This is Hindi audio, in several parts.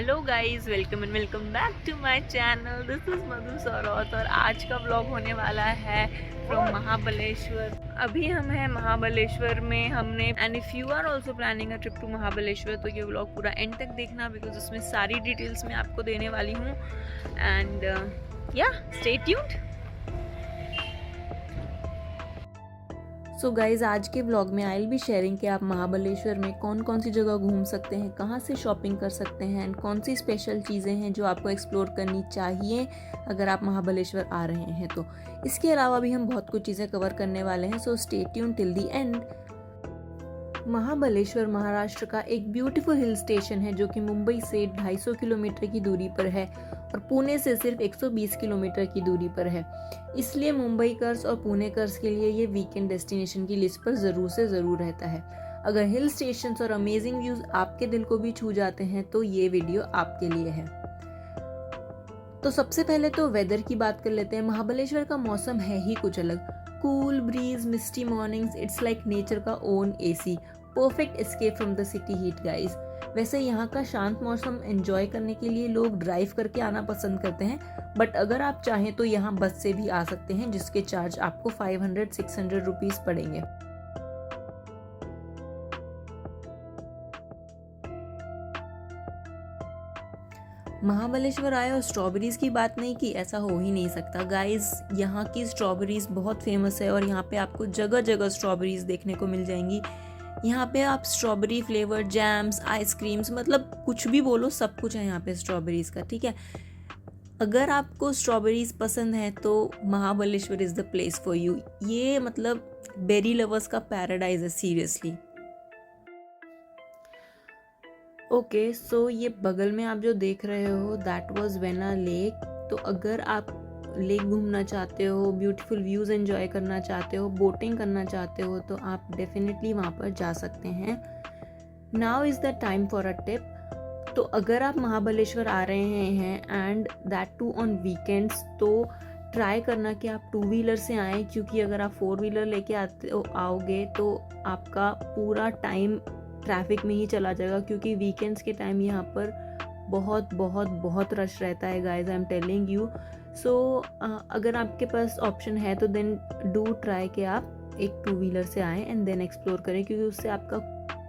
Hello guys, welcome and welcome back to my channel. This is Madhu Saurot और आज का व्लॉग होने वाला है फ्रॉम महाबलेश्वर। अभी हम हैं महाबलेश्वर में। हमने and if you are also planning a trip to Mahabaleshwar तो ये व्लॉग पूरा एंड तक देखना, बिकॉज उसमें सारी डिटेल्स मैं आपको देने वाली हूँ। एंड या स्टे ट्यून्ड। सो गाइज, आज के व्लॉग में आई विल बी शेयरिंग कि आप महाबलेश्वर में कौन कौन सी जगह घूम सकते हैं, कहाँ से शॉपिंग कर सकते हैं एंड कौन सी स्पेशल चीज़ें हैं जो आपको एक्सप्लोर करनी चाहिए अगर आप महाबलेश्वर आ रहे हैं तो। इसके अलावा भी हम बहुत कुछ चीज़ें कवर करने वाले हैं, so stay tune till the end. Mahabaleshwar Maharashtra का एक ब्यूटीफुल हिल स्टेशन है जो कि मुंबई से 250 किलोमीटर की दूरी पर है और पुणे से सिर्फ 120 किलोमीटर की दूरी पर है। इसलिए मुंबईकर्स और पुणेकर्स के लिए ये वीकेंड डेस्टिनेशन की लिस्ट पर ज़रूर से ज़रूर रहता है। अगर हिल स्टेशंस और अमेजिंग व्यूज आपके दिल को भी छू जाते हैं तो ये वीडियो आपके लिए है। तो सबसे पहले तो वेदर की बात कर लेते हैं। महाबलेश्वर का मौसम है ही कुछ अलग। Cool breeze, misty mornings, it's like nature का own AC. Perfect escape from the city heat guys. वैसे यहाँ का शांत मौसम एंजॉय करने के लिए लोग ड्राइव करके आना पसंद करते हैं, बट अगर आप चाहें तो यहाँ बस से भी आ सकते हैं, जिसके चार्ज आपको 500-600 रुपीज पड़ेंगे। महाबलेश्वर आए और स्ट्रॉबेरीज की बात नहीं की, ऐसा हो ही नहीं सकता गाइस। यहाँ की स्ट्रॉबेरीज बहुत फेमस है और यहाँ पे आपको जगह जगह स्ट्रॉबेरीज देखने को मिल जाएंगी। यहाँ पे आप स्ट्रॉबेरी फ्लेवर जैम्स, आइसक्रीम्स, मतलब कुछ भी बोलो, सब कुछ है यहाँ पे स्ट्रॉबेरीज का, ठीक है। अगर आपको स्ट्रॉबेरीज पसंद है तो Mahabaleshwar is the place for you. ये मतलब बेरी लवर्स का पैराडाइज है, सीरियसली। ओके, सो ये बगल में आप जो देख रहे हो दैट वाज वेना लेक। तो अगर आप लेक घूमना चाहते हो, ब्यूटीफुल व्यूज एंजॉय करना चाहते हो, बोटिंग करना चाहते हो तो आप डेफिनेटली वहाँ पर जा सकते हैं। Now is the time for a tip. तो अगर आप महाबलेश्वर आ रहे हैं and that too on weekends, तो ट्राई करना कि आप 2 व्हीलर से आएँ, क्योंकि अगर आप 4 व्हीलर लेके आओगे तो आपका पूरा टाइम ट्रैफिक में ही चला जाएगा, क्योंकि वीकेंड्स के टाइम यहाँ पर बहुत बहुत बहुत रश रहता है guys, I am telling you. So अगर आपके पास ऑप्शन है तो देन डू ट्राई कि आप एक 2 व्हीलर से आएँ एंड देन एक्सप्लोर करें, क्योंकि उससे आपका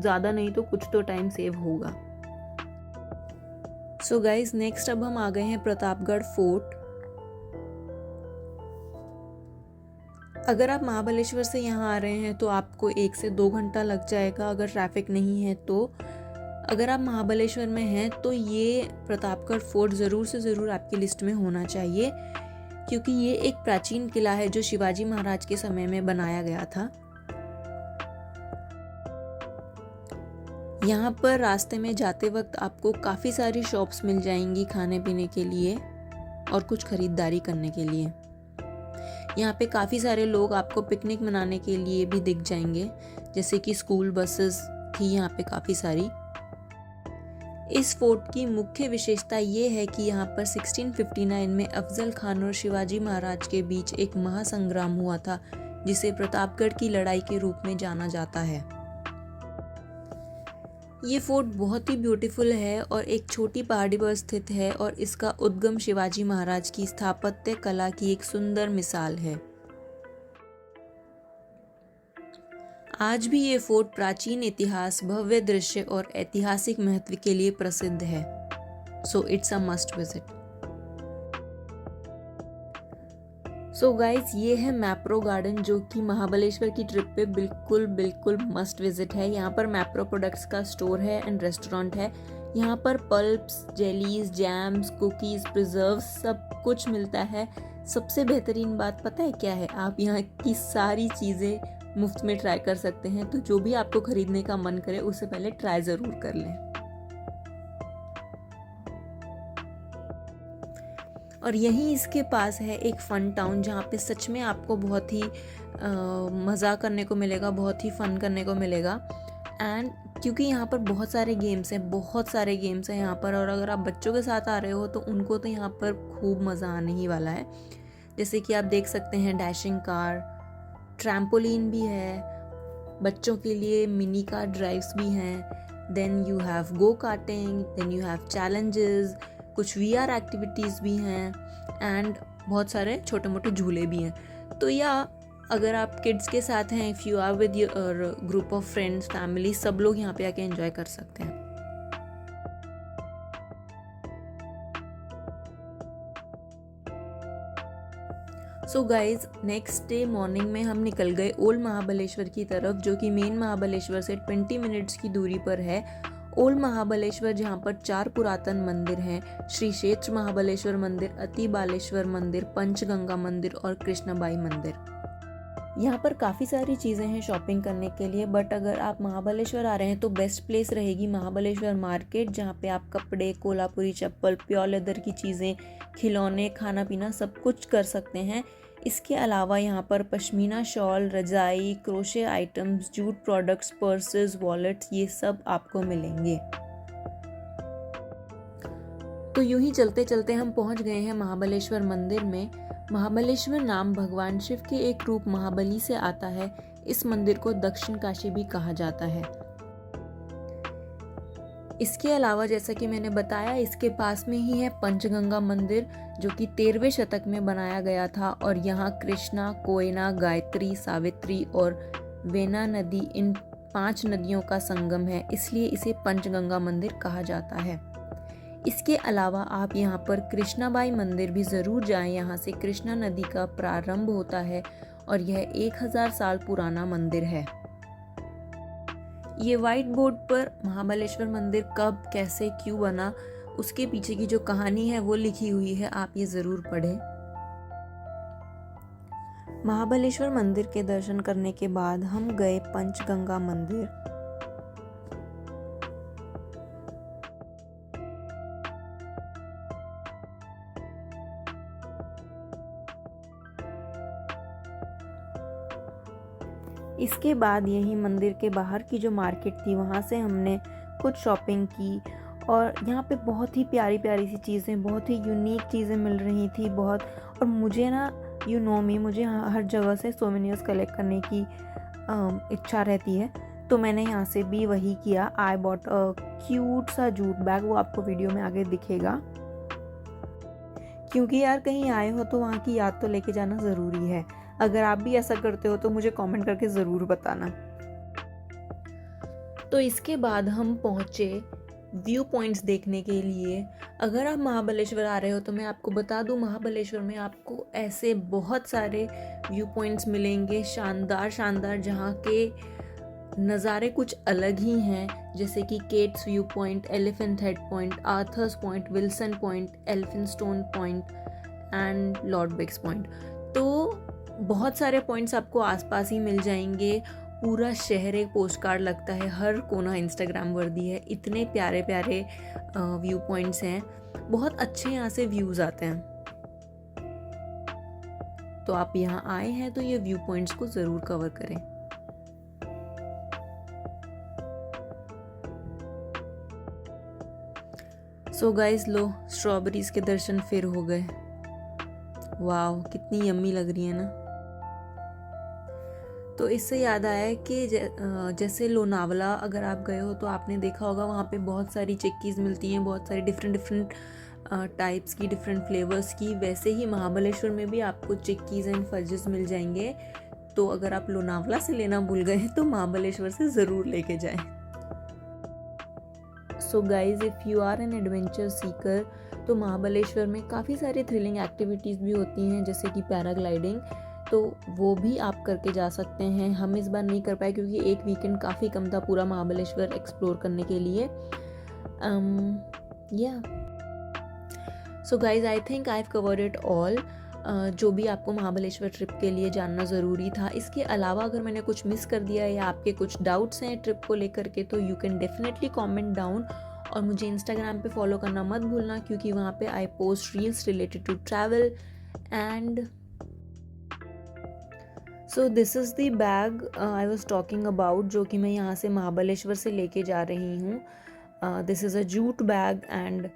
ज़्यादा नहीं तो कुछ तो टाइम सेव होगा। सो गाइज, नेक्स्ट अब हम आ गए हैं प्रतापगढ़ फोर्ट। अगर आप महाबलेश्वर से यहाँ आ रहे हैं तो आपको 1 से 2 घंटा लग जाएगा अगर ट्रैफिक नहीं है तो। अगर आप महाबलेश्वर में हैं तो ये प्रतापगढ़ फोर्ट ज़रूर से ज़रूर आपकी लिस्ट में होना चाहिए, क्योंकि ये एक प्राचीन किला है जो शिवाजी महाराज के समय में बनाया गया था। यहाँ पर रास्ते में जाते वक्त आपको काफ़ी सारी शॉप्स मिल जाएंगी खाने पीने के लिए और कुछ खरीदारी करने के लिए। यहाँ पे काफ़ी सारे लोग आपको पिकनिक मनाने के लिए भी दिख जाएंगे, जैसे कि स्कूल बसेस थी यहाँ पे काफ़ी सारी। इस फोर्ट की मुख्य विशेषता ये है कि यहाँ पर 1659 में अफजल खान और शिवाजी महाराज के बीच एक महासंग्राम हुआ था, जिसे प्रतापगढ़ की लड़ाई के रूप में जाना जाता है। ये फोर्ट बहुत ही ब्यूटीफुल है और एक छोटी पहाड़ी पर स्थित है और इसका उद्गम शिवाजी महाराज की स्थापत्य कला की एक सुंदर मिसाल है। आज भी ये फोर्ट प्राचीन इतिहास, भव्य दृश्य और ऐतिहासिक महत्व के लिए प्रसिद्ध है। So it's a must visit. So guys, ये है मैप्रो गार्डन, जो कि महाबलेश्वर की ट्रिप पे बिल्कुल बिल्कुल मस्ट विजिट है। यहाँ पर मैप्रो प्रोडक्ट्स का स्टोर है एंड रेस्टोरेंट है। यहाँ पर pulps, jellies, jams, cookies, preserves सब कुछ मिलता है। सबसे बेहतरीन बात पता है क्या है? आप यहाँ की सारी चीज़ें मुफ्त में ट्राई कर सकते हैं, तो जो भी आपको खरीदने का मन करे उससे पहले ट्राई ज़रूर कर लें। और यहीं इसके पास है एक फ़न टाउन, जहाँ पे सच में आपको बहुत ही मज़ा करने को मिलेगा, बहुत ही फ़न करने को मिलेगा। एंड क्योंकि यहाँ पर बहुत सारे गेम्स हैं यहाँ पर, और अगर आप बच्चों के साथ आ रहे हो तो उनको तो यहाँ पर खूब मज़ा आने ही वाला है। जैसे कि आप देख सकते हैं डैशिंग कार, ट्रैम्पोलिन भी है, बच्चों के लिए मिनी कार ड्राइव्स भी हैं, then you have go karting, then you have challenges, कुछ VR एक्टिविटीज़ भी हैं एंड बहुत सारे छोटे मोटे झूले भी हैं। तो या अगर आप किड्स के साथ हैं, if you are with your group of friends, family, सब लोग यहाँ पे आके एंजॉय कर सकते हैं। So guys, next day morning में हम निकल गए ओल्ड महाबलेश्वर की तरफ, जो कि मेन महाबलेश्वर से 20 मिनट्स की दूरी पर है। ओल्ड महाबलेश्वर, जहाँ पर 4 पुरातन मंदिर हैं, श्री क्षेत्र महाबलेश्वर मंदिर, अति बालेश्वर मंदिर, पंचगंगा मंदिर और कृष्णबाई मंदिर। यहाँ पर काफ़ी सारी चीज़ें हैं शॉपिंग करने के लिए, बट अगर आप महाबलेश्वर आ रहे हैं तो बेस्ट प्लेस रहेगी महाबलेश्वर मार्केट, जहाँ पे आप कपड़े, कोल्हापुरी चप्पल, प्योर लेदर की चीज़ें, खिलौने, खाना पीना सब कुछ कर सकते हैं। इसके अलावा यहाँ पर पश्मीना शॉल, रजाई, crochet items, jute products, purses, wallets, ये सब आपको मिलेंगे। तो यूं ही चलते चलते हम पहुंच गए हैं महाबलेश्वर मंदिर में। महाबलेश्वर नाम भगवान शिव के एक रूप महाबली से आता है। इस मंदिर को दक्षिण काशी भी कहा जाता है। इसके अलावा जैसा कि मैंने बताया, इसके पास में ही है पंचगंगा मंदिर, जो कि 13वें शतक में बनाया गया था और यहाँ कृष्णा, कोयना, गायत्री, सावित्री और वेना नदी, इन 5 नदियों का संगम है, इसलिए इसे पंचगंगा मंदिर कहा जाता है। इसके अलावा आप यहाँ पर कृष्णाबाई मंदिर भी ज़रूर जाएं। यहाँ से कृष्णा नदी का प्रारंभ होता है और यह 1000 साल पुराना मंदिर है। ये व्हाइट बोर्ड पर महाबलेश्वर मंदिर कब, कैसे, क्यों बना, उसके पीछे की जो कहानी है वो लिखी हुई है, आप ये ज़रूर पढ़ें। महाबलेश्वर मंदिर के दर्शन करने के बाद हम गए पंचगंगा मंदिर। इसके बाद यही मंदिर के बाहर की जो मार्केट थी, वहाँ से हमने कुछ शॉपिंग की और यहाँ पे बहुत ही प्यारी प्यारी सी चीज़ें, बहुत ही यूनिक चीज़ें मिल रही थी बहुत। और मुझे ना, यू नो मी, मुझे हर जगह से सोवेनियर्स कलेक्ट करने की इच्छा रहती है, तो मैंने यहाँ से भी वही किया। आई बॉट अ क्यूट सा जूट बैग, वो आपको वीडियो में आगे दिखेगा, क्योंकि यार कहीं आए हो तो वहाँ की याद तो लेके जाना ज़रूरी है। अगर आप भी ऐसा करते हो तो मुझे कमेंट करके ज़रूर बताना। तो इसके बाद हम पहुँचे व्यू पॉइंट्स देखने के लिए। अगर आप महाबलेश्वर आ रहे हो तो मैं आपको बता दूं, महाबलेश्वर में आपको ऐसे बहुत सारे व्यू पॉइंट्स मिलेंगे, शानदार शानदार, जहाँ के नज़ारे कुछ अलग ही हैं, जैसे कि Kate's viewpoint, elephant head point, Arthur's point, Wilson point, Elphinstone point and Lord Biggs point. तो बहुत सारे पॉइंट्स आपको आसपास ही मिल जाएंगे। पूरा शहर एक पोस्ट कार्ड लगता है, हर कोना इंस्टाग्राम वर्दी है, इतने प्यारे प्यारे व्यू पॉइंट्स हैं, बहुत अच्छे यहाँ से व्यूज़ आते हैं। तो आप यहाँ आए हैं तो ये व्यू पॉइंट्स को ज़रूर कवर करें। सो गाइस, लो, स्ट्रॉबेरीज के दर्शन फिर हो गए। वाह, कितनी यम्मी लग रही है ना। तो इससे याद आया कि जैसे लोनावला अगर आप गए हो तो आपने देखा होगा वहाँ पे बहुत सारी चिक्कीज़ मिलती हैं, बहुत सारी डिफरेंट टाइप्स की, डिफरेंट फ्लेवर्स की। वैसे ही महाबलेश्वर में भी आपको चिक्कीज़ एंड फजेस मिल जाएंगे। तो अगर आप लोनावला से लेना भूल गए तो महाबलेश्वर से ज़रूर लेके जाएं। So guys, if you are an adventure seeker, तो महाबलेश्वर में काफ़ी सारी थ्रिलिंग एक्टिविटीज़ भी होती हैं, जैसे कि पैराग्लाइडिंग, तो वो भी आप करके जा सकते हैं। हम इस बार नहीं कर पाए क्योंकि एक वीकेंड काफ़ी कम था पूरा महाबलेश्वर एक्सप्लोर करने के लिए। या so guys, I think I have covered it all, जो भी आपको महाबलेश्वर ट्रिप के लिए जानना ज़रूरी था। इसके अलावा अगर मैंने कुछ मिस कर दिया या आपके कुछ डाउट्स हैं ट्रिप को लेकर के, तो you can definitely comment down. और मुझे इंस्टाग्राम पे फॉलो करना मत भूलना, क्योंकि वहाँ पे I post reels related to travel. And so this is the bag I was talking about, जो कि मैं यहाँ से महाबलेश्वर से लेके जा रही हूँ। This is a jute bag and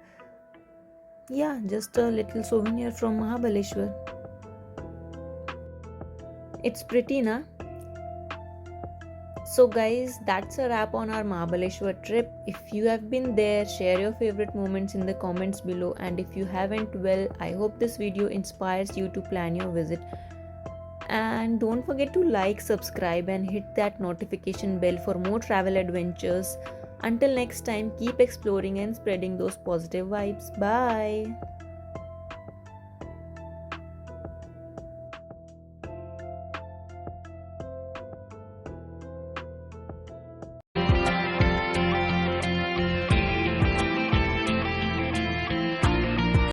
yeah, just a little souvenir from Mahabaleshwar. It's pretty, na? So, guys, that's a wrap on our Mahabaleshwar trip. If you have been there, share your favorite moments in the comments below. And if you haven't, well, I hope this video inspires you to plan your visit. And don't forget to like, subscribe, and hit that notification bell for more travel adventures. Until next time, keep exploring and spreading those positive vibes. Bye.